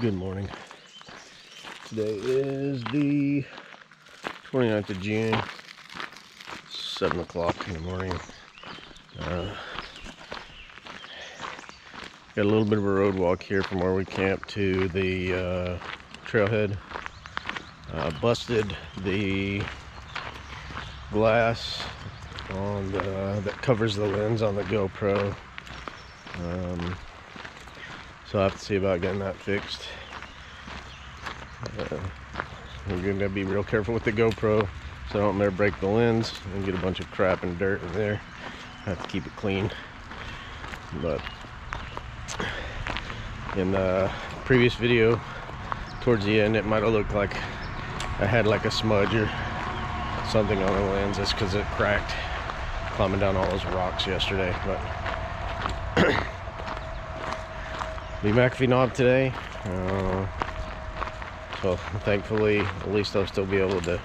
Good morning. Today is the 29th of June, 7 o'clock in the morning. Got a little bit of a road walk here from where we camped to the trailhead. Busted the glass on that covers the lens on the GoPro. So I'll have to see about getting that fixed. We're going to be real careful with the GoPro so I don't ever break the lens and get a bunch of crap and dirt in there. I have to keep it clean. But in the previous video, towards the end, it might have looked like I had like a smudge or something on the lens. That's because it cracked climbing down all those rocks yesterday. But the McAfee knob today. So thankfully, at least I'll still be able to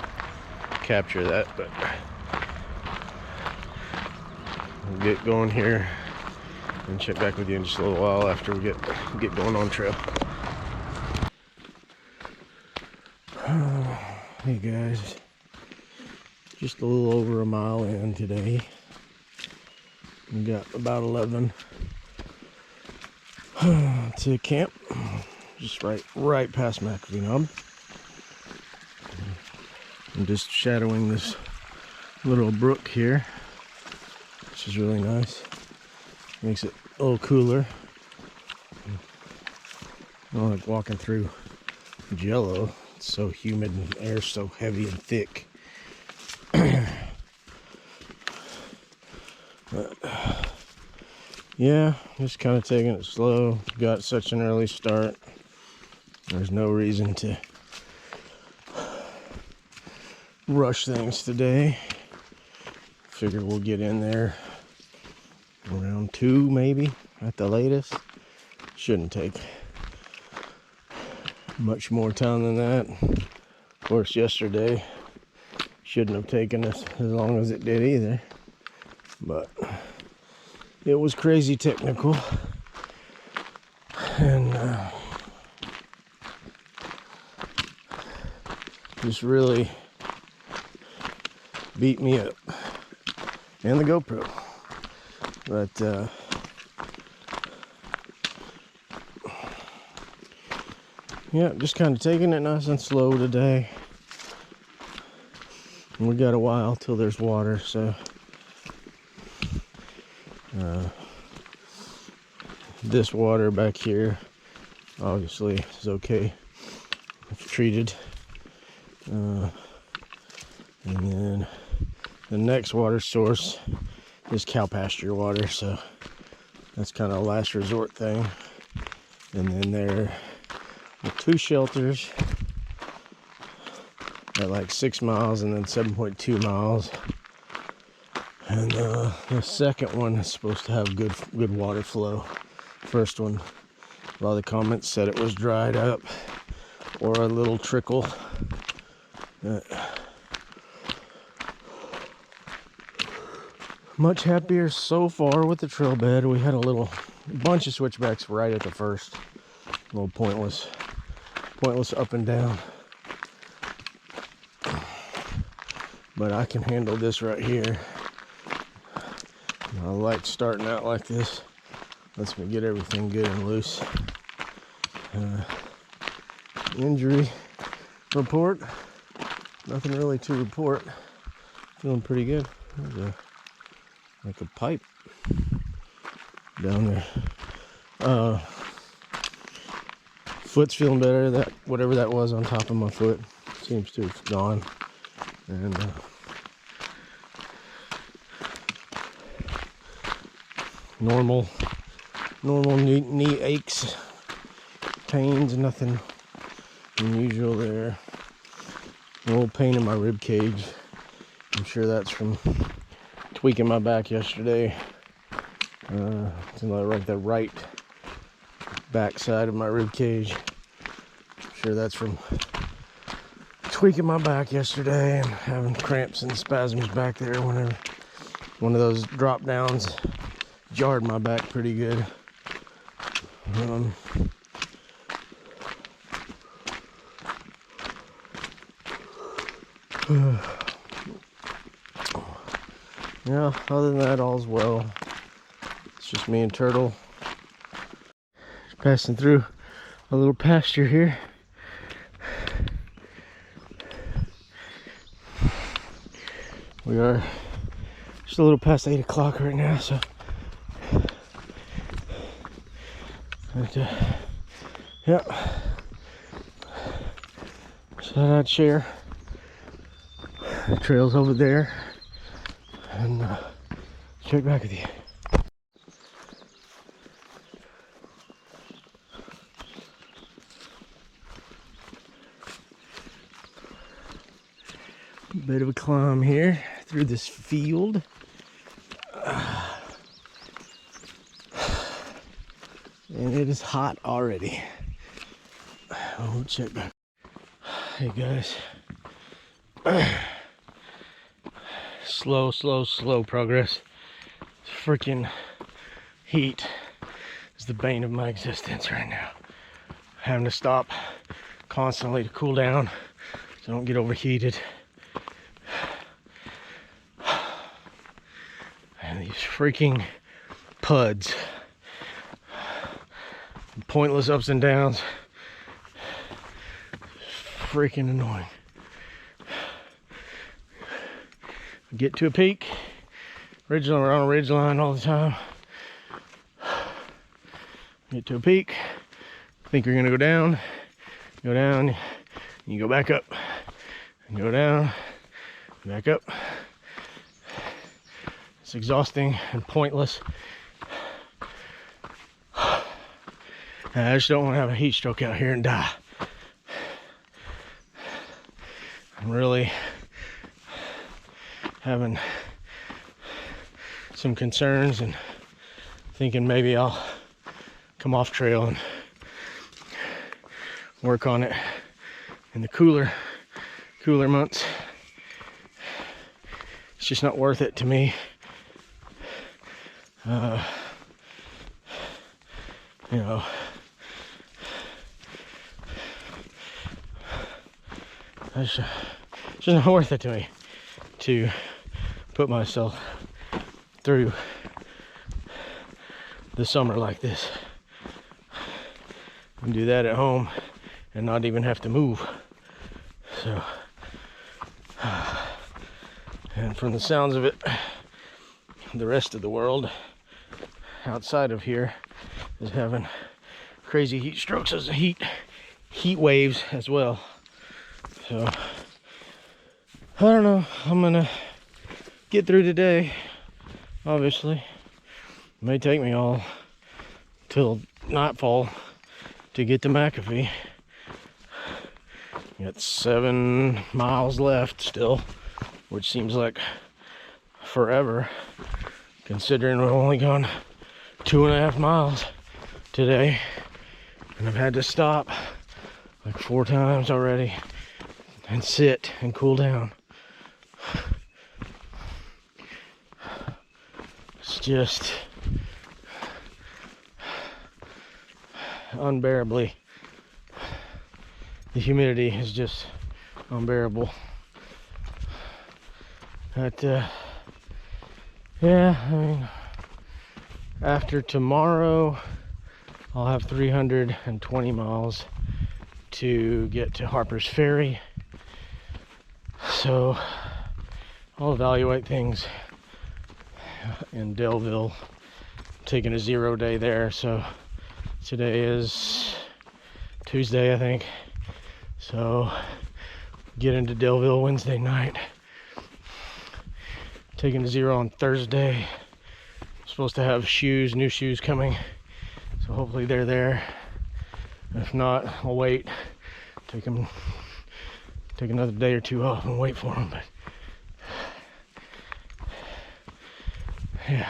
capture that. But we'll get going here and check back with you in just a little while after we get going on trail. Hey guys, just a little over a mile in today. We got about 11 to camp, just right past McAfee knob. I'm just shadowing this little brook here, which is really nice. Makes it a little cooler. Not like walking through jello. It's so humid and the air's so heavy and thick. But yeah, just kind of taking it slow. Got such an early start. There's no reason to rush things today. Figure we'll get in there around 2 maybe at the latest. Shouldn't take much more time than that. Of course, yesterday shouldn't have taken us as long as it did either, but it was crazy technical, and just really beat me up, and the GoPro. But yeah, just kind of taking it nice and slow today. We got a while till there's water, so this water back here obviously is okay if treated, and then the next water source is cow pasture water, so that's kind of a last resort thing. And then there are 2 shelters at like 6 miles and then 7.2 miles. And the second one is supposed to have good water flow. First one, a lot of the comments said it was dried up or a little trickle. Much happier so far with the trail bed. We had a bunch of switchbacks right at the first. A little pointless up and down. But I can handle this right here. I like starting out like this. Lets me get everything good and loose. Injury report. Nothing really to report. Feeling pretty good. There's like a pipe down there. Foot's feeling better. That whatever that was on top of my foot seems to have gone. And normal knee aches, pains, nothing unusual there. A little pain in my rib cage. I'm sure that's from tweaking my back yesterday. It's like the right back side of my rib cage. I'm sure that's from tweaking my back yesterday and having cramps and spasms back there whenever one of those drop downs jarred my back pretty good. Yeah, other than that, all's well. It's just me and Turtle. Passing through a little pasture here. We are just a little past 8 o'clock right now, so yeah. So I'd share the trails over there and check back with you. Bit of a climb here through this field. And it is hot already. Oh, check back. Hey guys. Slow progress. Freaking heat is the bane of my existence right now. Having to stop constantly to cool down so I don't get overheated. And these freaking PUDs. Pointless ups and downs. Freaking annoying. Get to a peak. Ridgeline, we're on a ridge line all the time. Get to a peak. Think you're gonna go down, you go back up, and go down, back up. It's exhausting and pointless. And I just don't want to have a heat stroke out here and die. I'm really having some concerns and thinking maybe I'll come off trail and work on it in the cooler months. It's just not worth it to me. You know, it's just not worth it to me to put myself through the summer like this and do that at home and not even have to move. So, and from the sounds of it, the rest of the world outside of here is having crazy heat strokes as heat waves as well. So I don't know. I'm gonna get through today. Obviously, it may take me all till nightfall to get to McAfee. Got 7 miles left still, which seems like forever, considering we've only gone 2.5 miles today, and I've had to stop like 4 times already and sit and cool down. It's just unbearably, the humidity is just unbearable. But yeah, I mean, after tomorrow I'll have 320 miles to get to Harper's Ferry, so I'll evaluate things in Delville. I'm taking a 0 day there, so today is Tuesday, I think, so get into Delville Wednesday night. Taking a 0 on Thursday. I'm supposed to have new shoes coming, so hopefully they're there. If not, I'll wait. Take another day or 2 off and wait for them. But yeah.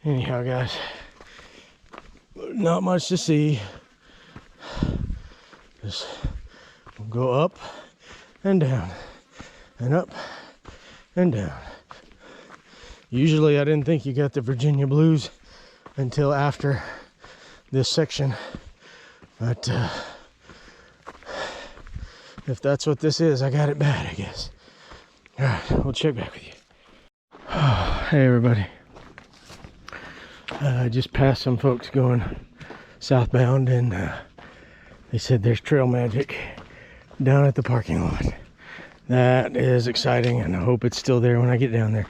Anyhow, guys, not much to see. Just go up and down, and up and down. Usually I didn't think you got the Virginia blues until after this section, but if that's what this is, I got it bad, I guess. Alright, we'll check back with you. Hey everybody. I just passed some folks going southbound, and they said there's trail magic down at the parking lot. That is exciting, and I hope it's still there when I get down there.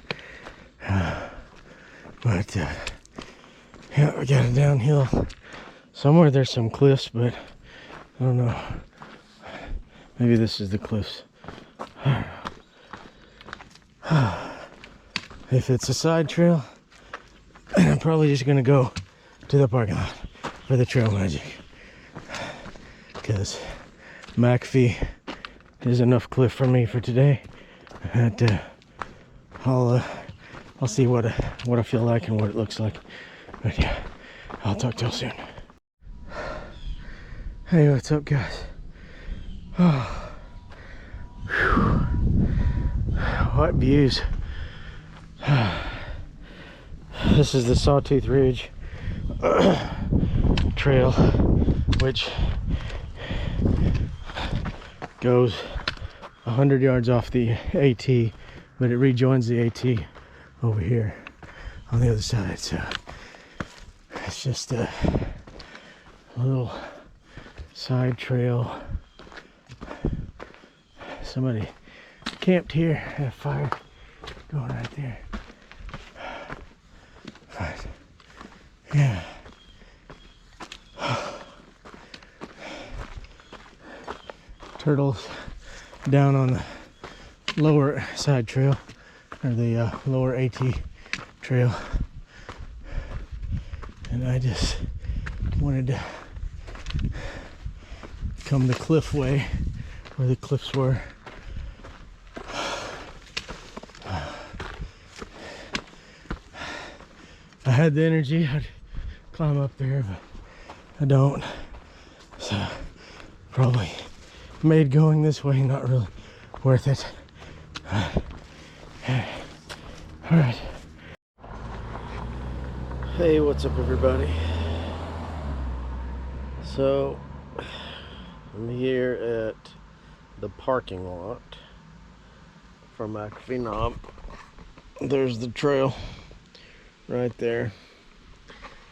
But yeah, we got a downhill. Somewhere there's some cliffs, but I don't know. Maybe this is the cliffs. If it's a side trail, I'm probably just gonna go to the parking lot for the trail magic, because McAfee is enough cliff for me for today. And I'll see what I feel like and what it looks like. But yeah, I'll talk to y'all soon. Hey, what's up, guys? Oh, what views! This is the Sawtooth Ridge trail, which goes 100 yards off the AT, but it rejoins the AT over here on the other side. So it's just a little side trail. Somebody camped here, had a fire going right there. But yeah, turtles down on the lower side trail, or the lower AT trail, and I just wanted to come the cliff way where the cliffs were. I had the energy, I'd climb up there, but I don't. So probably made going this way not really worth it. Alright. Hey, what's up everybody? So I'm here at the parking lot for McAfee Knob. There's the trail right there.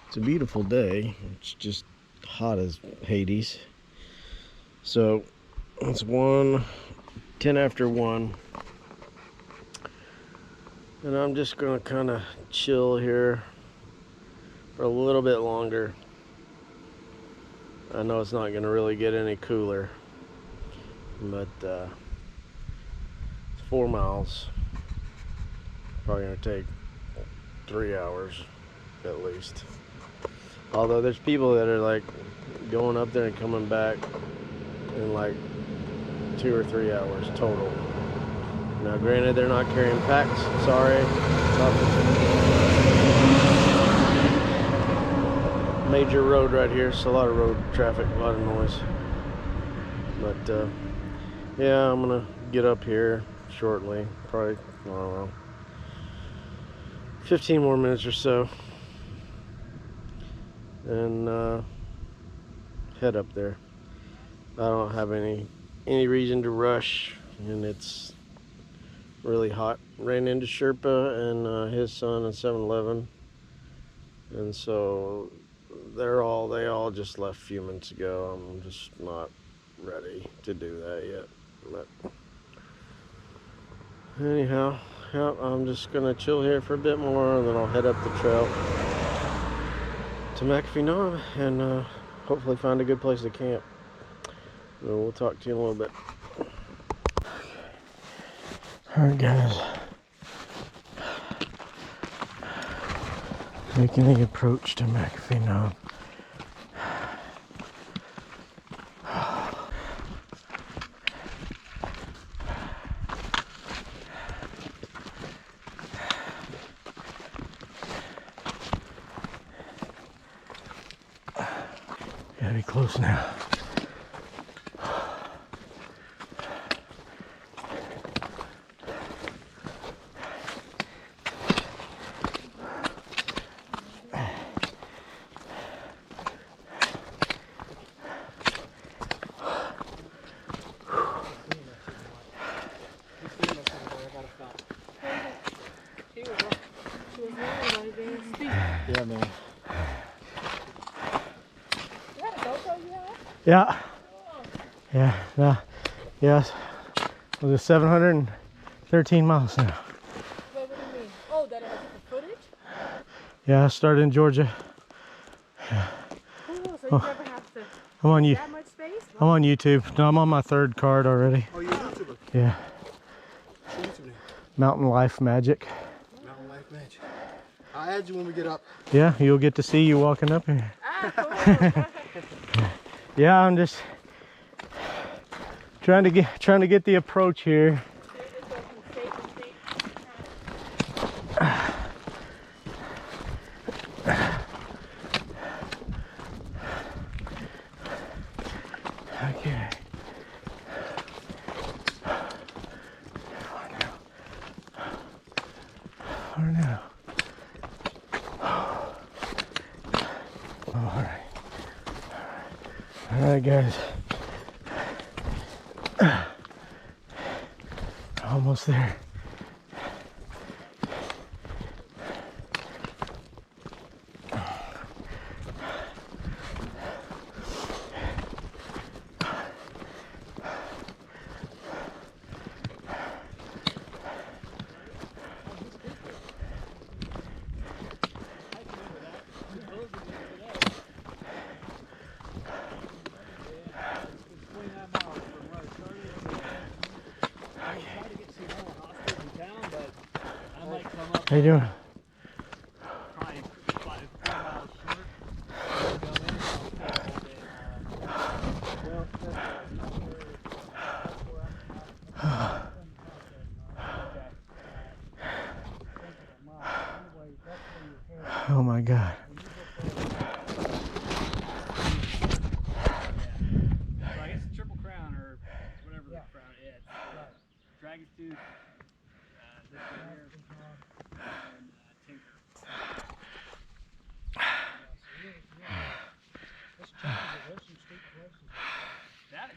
It's a beautiful day. It's just hot as Hades. So it's 10 after 1, and I'm just gonna kind of chill here for a little bit longer. I know it's not gonna really get any cooler, but it's 4 miles. Probably gonna take 3 hours at least. Although there's people that are like going up there and coming back in like 2 or 3 hours total. Now granted, they're not carrying packs, sorry. Major road right here, so a lot of road traffic, a lot of noise. But yeah, I'm gonna get up here shortly, probably, I don't know, 15 more minutes or so, and head up there. I don't have any reason to rush, and it's really hot. Ran into Sherpa and his son at 7-Eleven, and so they all just left a few minutes ago. I'm just not ready to do that yet. But anyhow, yeah, I'm just gonna chill here for a bit more, and then I'll head up the trail to McAfee Knob and hopefully find a good place to camp. So we'll talk to you in a little bit. Alright guys, making the approach to McAfee Knob. Gotta be close now. Yeah. Yeah. No. Yes. It was 713 miles now. Wait, what do you mean? Oh, that I took the footage? Yeah, I started in Georgia. Cool, so you never have to I'm on that much space? I'm on YouTube. No, I'm on my 3rd card already. Oh, you're a YouTuber? Yeah. What's your YouTube name? Mountain Life Magic. Mountain Life Magic. I'll add you when we get up. Yeah, you'll get to see you walking up here. Ah, cool. Yeah, I'm just trying to get the approach here. Okay. For now. All right, guys. Almost there. How you doing? Oh my God. So I guess it's Triple Crown or whatever the crown is. Dragon's Tooth, this one here, and Tinker.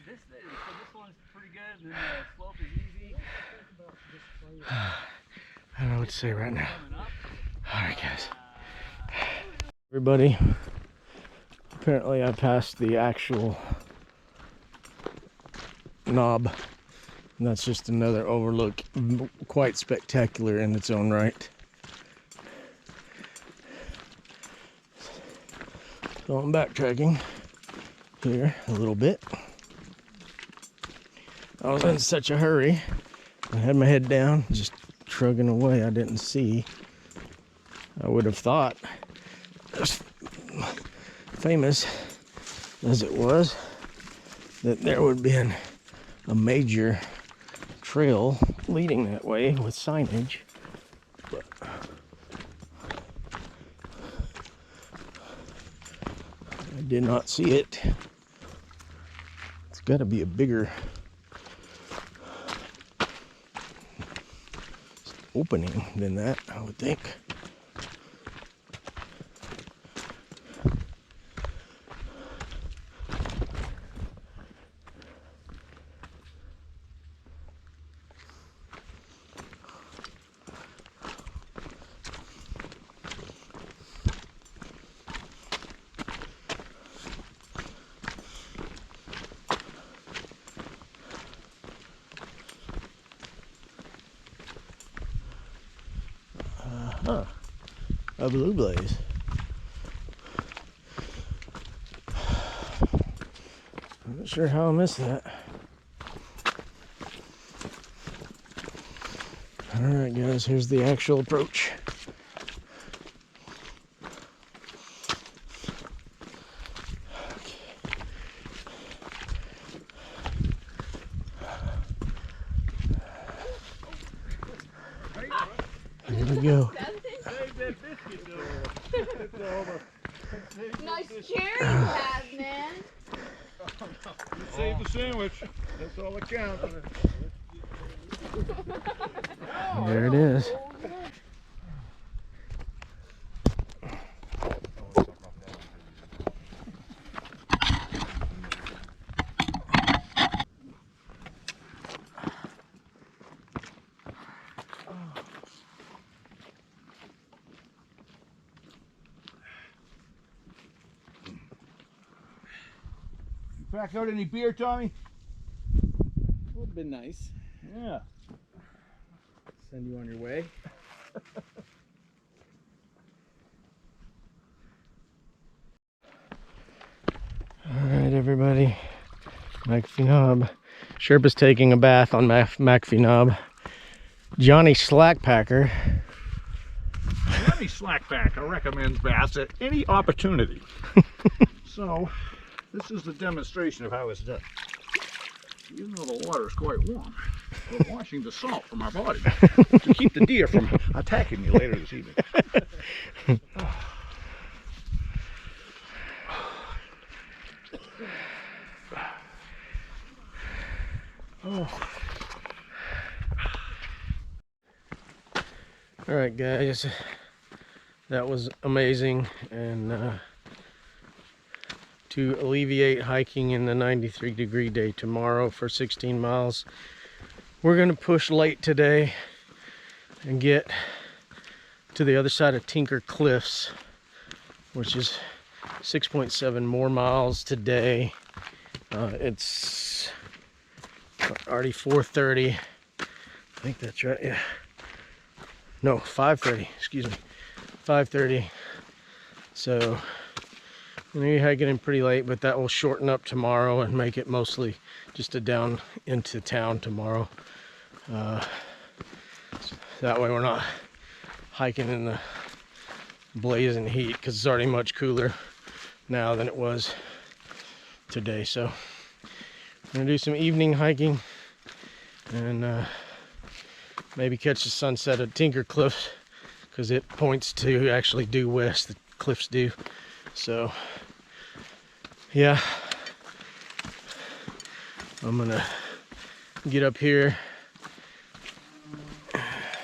This one's pretty good, and then the slope is easy. I don't know what to say right now. All right, guys. Everybody, apparently I passed the actual knob, and that's just another overlook, quite spectacular in its own right. So I'm backtracking here a little bit. I was in such a hurry. I had my head down, just shrugging away. I didn't see. I would have thought, as famous as it was, that there would be a major trail leading that way with signage. But I did not see it. It's got to be a bigger opening than that, I would think. A blue blaze. I'm not sure how I missed that. Alright guys, here's the actual approach. Here we go. Nice cherry you have, man. You saved the sandwich. That's all that counts. There it is. Crack out any beer, Tommy? Would have been nice. Yeah. Send you on your way. Alright, everybody. McAfee Knob. Sherpa's taking a bath on McAfee Knob. Johnny Slackpacker. Johnny Slackpacker recommends baths at any opportunity. So, this is the demonstration of how it's done. Even though the water is quite warm, we're washing the salt from our body to keep the deer from attacking you later this evening. Alright, guys. That was amazing. And to alleviate hiking in the 93-degree day tomorrow for 16 miles, we're going to push late today and get to the other side of Tinker Cliffs, which is 6.7 more miles today. It's already 4:30. I think that's right. Yeah. No, 5:30. Excuse me. 5:30. So we're gonna be hiking in pretty late, but that will shorten up tomorrow and make it mostly just a down into town tomorrow. That way we're not hiking in the blazing heat, because it's already much cooler now than it was today. So I'm gonna do some evening hiking and maybe catch the sunset at Tinker Cliffs, because it points to actually due west. The cliffs do. So yeah, I'm gonna get up here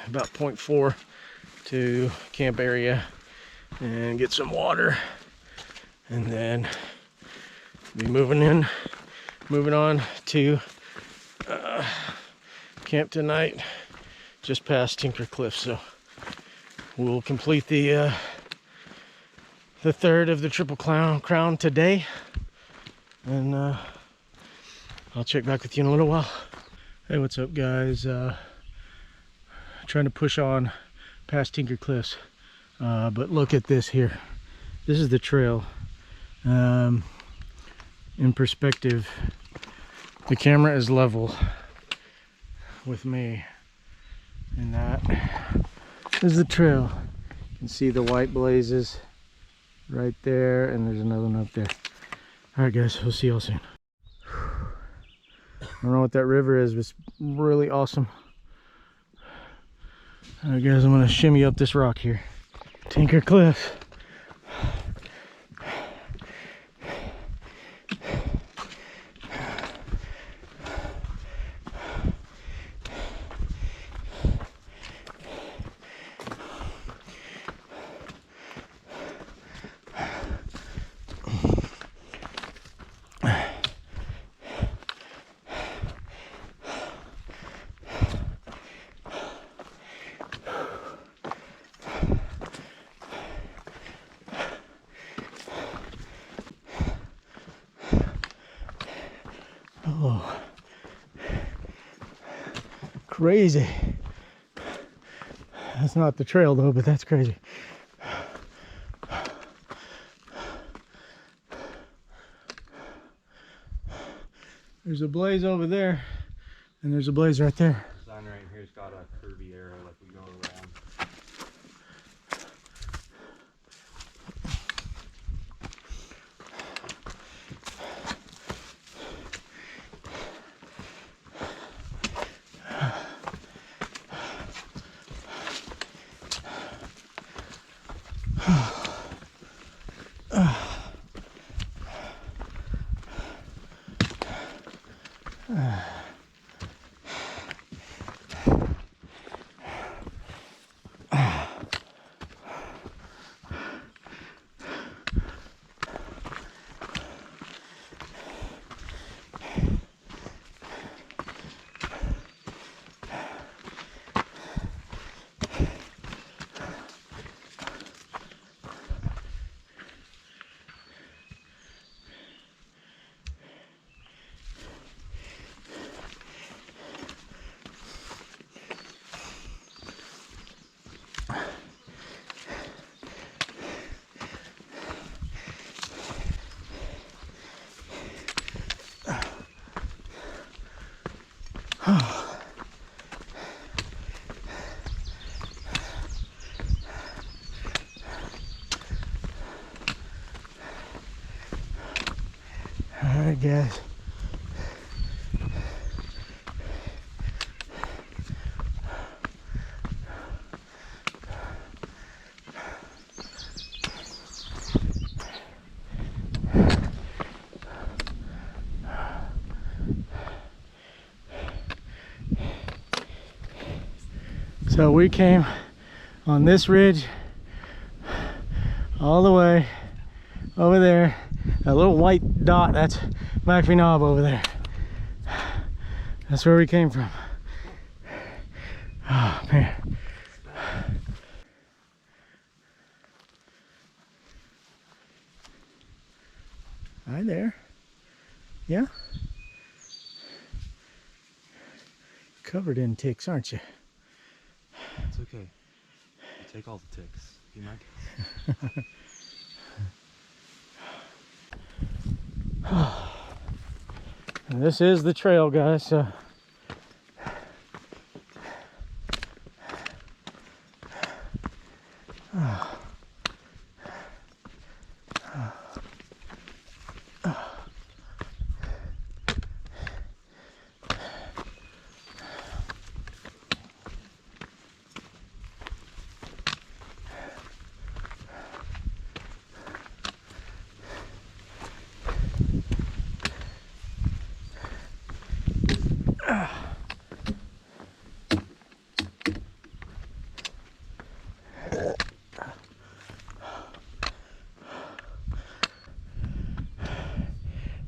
about 0.4 to camp area and get some water, and then be moving on to camp tonight just past Tinker Cliff. So we'll complete the third of the Triple Crown today, and I'll check back with you in a little while. Hey, what's up, guys? Trying to push on past Tinker Cliffs, but look at this here. This is the trail. In perspective, the camera is level with me, and that is the trail. You can see the white blazes right there, and there's another one up there. All right, guys, we'll see y'all soon. I don't know what that river is, but it's really awesome. All right, guys, I'm gonna shimmy up this rock here. Tinker Cliff. Oh, crazy. That's not the trail though, but that's crazy. There's a blaze over there, and there's a blaze right there. The sign right here's got a curvy arrow like we go around. Alright guys. So we came on this ridge all the way over there. That little white dot, that's McAfee Knob over there. That's where we came from. Oh man. Hi there. Yeah? Covered in ticks, aren't you? It's okay. You take all the ticks. Be my guest. And this is the trail, guys, so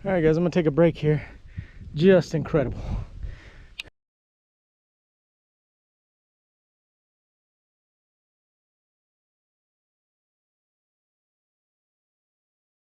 all right guys, I'm gonna take a break here. Just incredible.